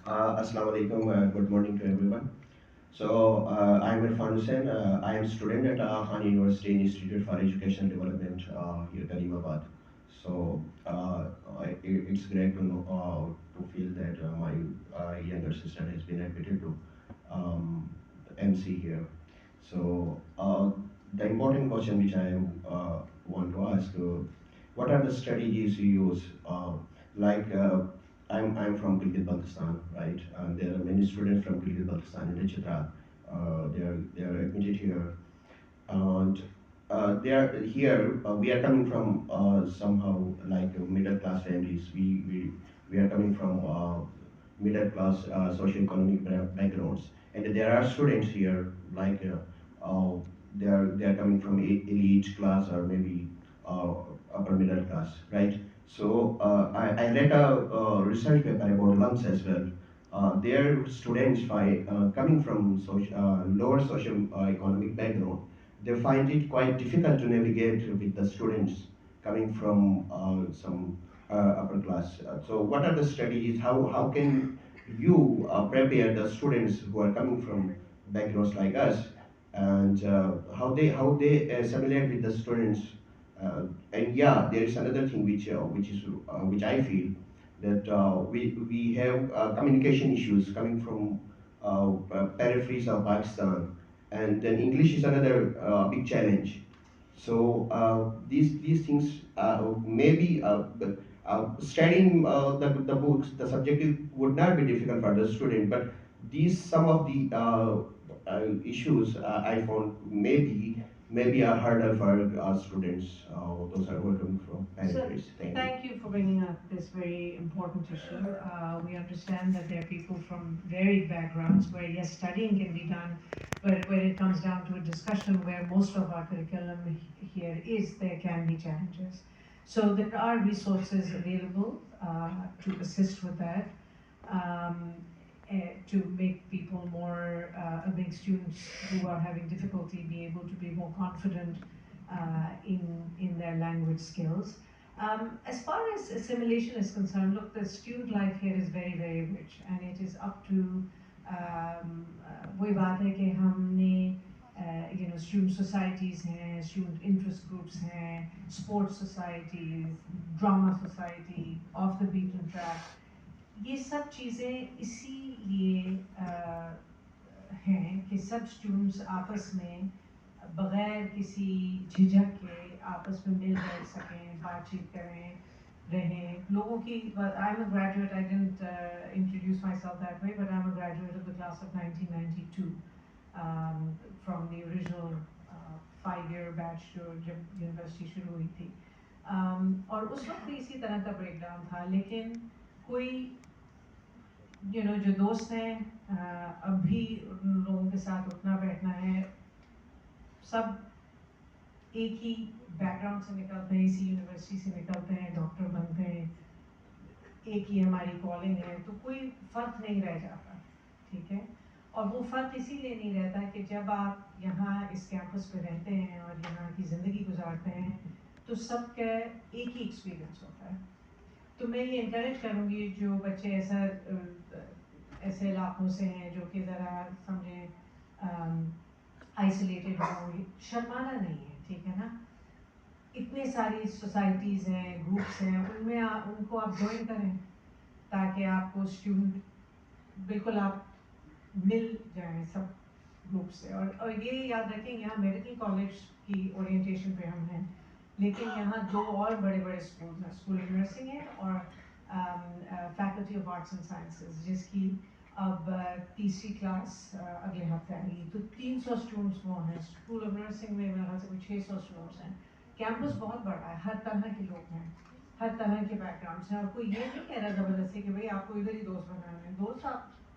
Assalamu alaikum. Good morning to everyone. I'm Irfan Hussain. I am student at Khan University Institute for Education Development here at Karimabad. It's great to know to feel that my younger sister has been admitted to MC here. So the important question which I want to ask, what are the strategies you use? Like I'm from Gilgit-Baltistan, right? And there are many students from Gilgit-Baltistan in Chitra. They are admitted here, and they are here. We are coming from somehow like middle class families. We are coming from middle class socio-economic backgrounds, and there are students here like they are coming from elite class or maybe uh, upper middle class, right? I read a research paper about lumps as well. Their students coming from lower social economic background, they find it quite difficult to navigate with the students coming from some upper class. So what are the strategies? How can you prepare the students who are coming from backgrounds like us, and how they assimilate with the students? And yeah, there is another thing which I feel that we have communication issues coming from peripheries of Pakistan, and then English is another big challenge. So these things maybe studying the books, the subjective would not be difficult for the student, but these some of the issues I found maybe a hurdle for students. Those are working from So, peripheries. Thank you. thank you for bringing up this very important issue. We understand that there are people from varied backgrounds where, yes, studying can be done, but when it comes down to a discussion where most of our curriculum here is, there can be challenges. So, there are resources available to assist with that. Um, to make people more, make students who are having difficulty be able to be more confident in their language skills. As far as assimilation is concerned, look, the student life here is very, very rich, and it is up to वही बात है कि हमने student societies हैं, student interest groups हैं, sports societies, drama society, off the beaten track. ये सब चीज़ें इसीलिए हैं कि सब students आपस में बगैर किसी झिझक के आपस में मिल बैठ सकें, बातचीत करें, रहें लोगों की I'm a graduate. I didn't introduce myself that way, but I'm a graduate of the class of 1992 from the original 5-year batch जो जब यूनिवर्सिटी शुरू हुई थी और उस वक्त भी इसी तरह का ब्रेकडाउन था लेकिन कोई जो दोस्त हैं अब भी उन लोगों के साथ उठना बैठना है सब एक ही बैकग्राउंड से निकलते हैं इसी यूनिवर्सिटी से निकलते हैं डॉक्टर बनते हैं एक ही हमारी कॉलिंग है तो कोई फ़र्क नहीं रह जाता ठीक है और वो फ़र्क इसीलिए नहीं रहता कि जब आप यहाँ इस कैंपस पे रहते हैं और यहाँ की ज़िंदगी गुजारते हैं तो सबका एक ही एक्सपीरियंस होता है तो मैं ये इंकरेज करूँगी जो बच्चे ऐसे इलाकों से हैं जो कि ज़रा समझें आइसोलेटेड हो शर्माना नहीं है ठीक है ना इतने सारी सोसाइटीज़ हैं ग्रुप्स हैं उनमें उनको आप ज्वाइन करें ताकि आपको स्टूडेंट बिल्कुल आप मिल जाएं सब ग्रुप से और ये याद रखें यहाँ मेडिकल कॉलेज की ओरिएंटेशन पे हम हैं लेकिन यहाँ 2 और बड़े बड़े स्कूल हैं स्कूल ऑफ नर्सिंग है और faculty of arts and sciences जिसकी अब तीसरी क्लास अगले हफ्ते आएगी तो 300 स्टूडेंट्स वो हैं स्कूल ऑफ नर्सिंग में मेरे ख्याल से कोई 600 स्टूडेंट्स हैं कैंपस बहुत बड़ा है हर तरह के लोग हैं हर तरह के बैकग्राउंड्स हैं और कोई ये नहीं कह रहा ज़बरदस्ती कि भाई आपको इधर ही दोस्त बनाने हैं दोस्त आप